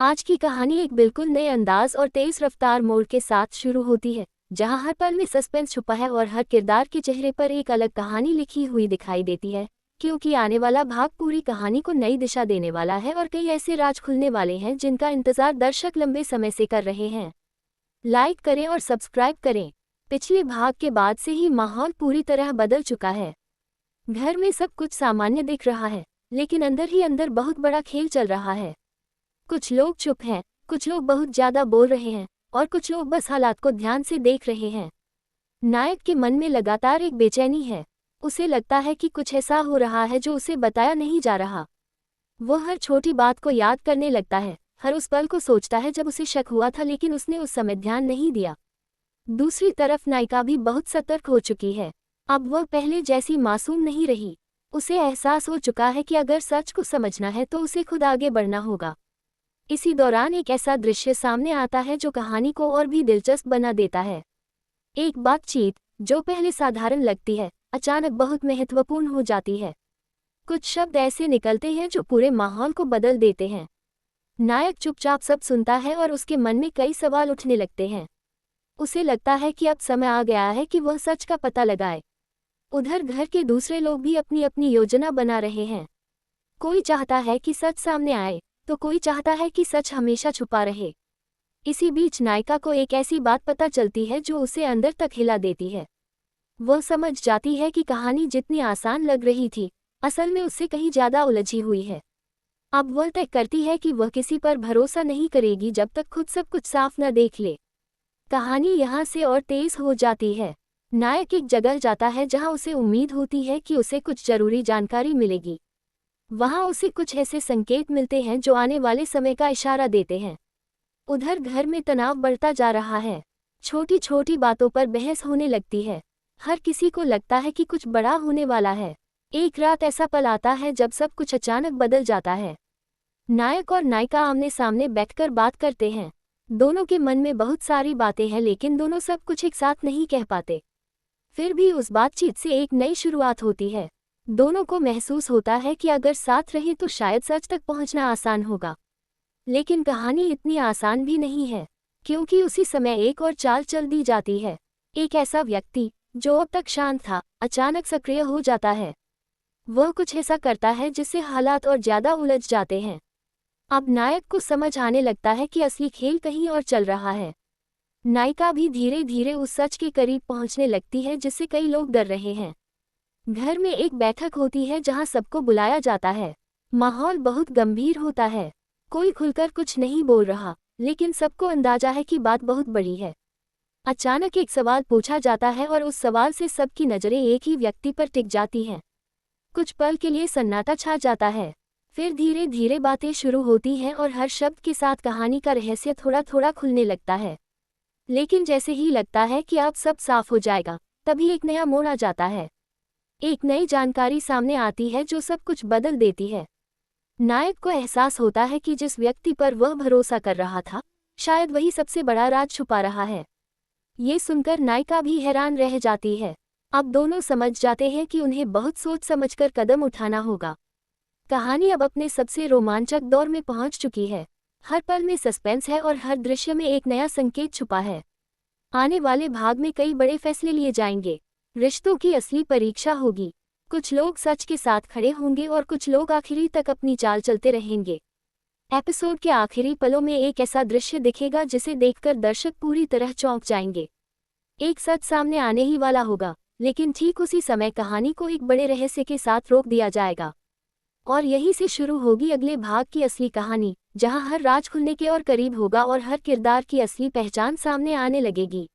आज की कहानी एक बिल्कुल नए अंदाज और तेज रफ्तार मोड़ के साथ शुरू होती है, जहां हर पल में सस्पेंस छुपा है और हर किरदार के चेहरे पर एक अलग कहानी लिखी हुई दिखाई देती है। क्योंकि आने वाला भाग पूरी कहानी को नई दिशा देने वाला है और कई ऐसे राज खुलने वाले हैं जिनका इंतजार दर्शक लंबे समय से कर रहे हैं। लाइक करें और सब्सक्राइब करें। पिछले भाग के बाद से ही माहौल पूरी तरह बदल चुका है। घर में सब कुछ सामान्य दिख रहा है, लेकिन अंदर ही अंदर बहुत बड़ा खेल चल रहा है। कुछ लोग चुप हैं, कुछ लोग बहुत ज्यादा बोल रहे हैं और कुछ लोग बस हालात को ध्यान से देख रहे हैं। नायक के मन में लगातार एक बेचैनी है। उसे लगता है कि कुछ ऐसा हो रहा है जो उसे बताया नहीं जा रहा। वो हर छोटी बात को याद करने लगता है, हर उस पल को सोचता है जब उसे शक हुआ था लेकिन उसने उस समय ध्यान नहीं दिया। दूसरी तरफ नायिका भी बहुत सतर्क हो चुकी है। अब वह पहले जैसी मासूम नहीं रही। उसे एहसास हो चुका है कि अगर सच को समझना है तो उसे खुद आगे बढ़ना होगा। इसी दौरान एक ऐसा दृश्य सामने आता है जो कहानी को और भी दिलचस्प बना देता है। एक बातचीत जो पहले साधारण लगती है, अचानक बहुत महत्वपूर्ण हो जाती है। कुछ शब्द ऐसे निकलते हैं जो पूरे माहौल को बदल देते हैं। नायक चुपचाप सब सुनता है और उसके मन में कई सवाल उठने लगते हैं। उसे लगता है कि अब समय आ गया है कि वह सच का पता लगाए। उधर घर के दूसरे लोग भी अपनी अपनी योजना बना रहे हैं। कोई चाहता है कि सच सामने आए, तो कोई चाहता है कि सच हमेशा छुपा रहे। इसी बीच नायिका को एक ऐसी बात पता चलती है जो उसे अंदर तक हिला देती है। वह समझ जाती है कि कहानी जितनी आसान लग रही थी, असल में उससे कहीं ज्यादा उलझी हुई है। अब वह तय करती है कि वह किसी पर भरोसा नहीं करेगी जब तक खुद सब कुछ साफ न देख ले। कहानी यहाँ से और तेज हो जाती है। नायक एक जगह जाता है जहाँ उसे उम्मीद होती है कि उसे कुछ जरूरी जानकारी मिलेगी। वहां उसे कुछ ऐसे संकेत मिलते हैं जो आने वाले समय का इशारा देते हैं। उधर घर में तनाव बढ़ता जा रहा है। छोटी छोटी बातों पर बहस होने लगती है। हर किसी को लगता है कि कुछ बड़ा होने वाला है। एक रात ऐसा पल आता है जब सब कुछ अचानक बदल जाता है। नायक और नायिका आमने सामने बैठकर बात करते हैं। दोनों के मन में बहुत सारी बातें हैं लेकिन दोनों सब कुछ एक साथ नहीं कह पाते। फिर भी उस बातचीत से एक नई शुरुआत होती है। दोनों को महसूस होता है कि अगर साथ रहे तो शायद सच तक पहुंचना आसान होगा। लेकिन कहानी इतनी आसान भी नहीं है, क्योंकि उसी समय एक और चाल चल दी जाती है। एक ऐसा व्यक्ति जो अब तक शांत था, अचानक सक्रिय हो जाता है। वह कुछ ऐसा करता है जिससे हालात और ज्यादा उलझ जाते हैं। अब नायक को समझ आने लगता है कि असली खेल कहीं और चल रहा है। नायिका भी धीरे धीरे उस सच के करीब पहुंचने लगती है जिससे कई लोग डर रहे हैं। घर में एक बैठक होती है जहां सबको बुलाया जाता है। माहौल बहुत गंभीर होता है। कोई खुलकर कुछ नहीं बोल रहा, लेकिन सबको अंदाजा है कि बात बहुत बड़ी है। अचानक एक सवाल पूछा जाता है और उस सवाल से सबकी नजरें एक ही व्यक्ति पर टिक जाती हैं। कुछ पल के लिए सन्नाटा छा जाता है। फिर धीरे धीरे बातें शुरू होती हैं और हर शब्द के साथ कहानी का रहस्य थोड़ा थोड़ा खुलने लगता है। लेकिन जैसे ही लगता है कि अब सब साफ हो जाएगा, तभी एक नया मोड़ आ जाता है। एक नई जानकारी सामने आती है जो सब कुछ बदल देती है। नायक को एहसास होता है कि जिस व्यक्ति पर वह भरोसा कर रहा था, शायद वही सबसे बड़ा राज छुपा रहा है। ये सुनकर नायिका भी हैरान रह जाती है। अब दोनों समझ जाते हैं कि उन्हें बहुत सोच समझकर कदम उठाना होगा। कहानी अब अपने सबसे रोमांचक दौर में पहुंच चुकी है। हर पल में सस्पेंस है और हर दृश्य में एक नया संकेत छुपा है। आने वाले भाग में कई बड़े फैसले लिए जाएंगे। रिश्तों की असली परीक्षा होगी। कुछ लोग सच के साथ खड़े होंगे और कुछ लोग आखिरी तक अपनी चाल चलते रहेंगे। एपिसोड के आखिरी पलों में एक ऐसा दृश्य दिखेगा जिसे देखकर दर्शक पूरी तरह चौंक जाएंगे। एक सच सामने आने ही वाला होगा, लेकिन ठीक उसी समय कहानी को एक बड़े रहस्य के साथ रोक दिया जाएगा। और यहीं से शुरू होगी अगले भाग की असली कहानी, जहां हर राज खुलने के और करीब होगा और हर किरदार की असली पहचान सामने आने लगेगी।